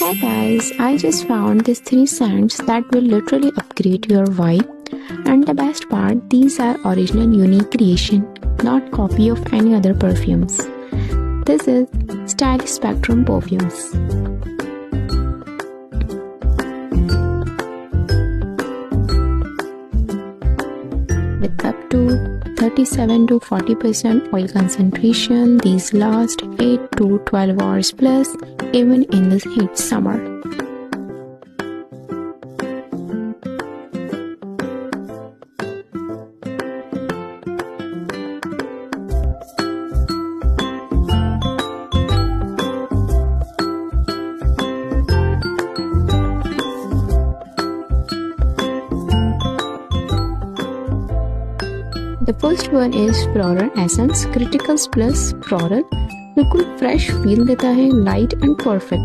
Hey guys, I just found these 3 scents that will literally upgrade your vibe. And the best part, these are original unique creation, not copy of any other perfumes. This is Style Spectrum Perfumes. With up to 37 to 40% oil concentration, these last 8 to 12 hours plus, even in this heat summer. The first one is Floral Essence Criticals Plus Floral. बिल्कुल fresh feel देता है, light and perfect.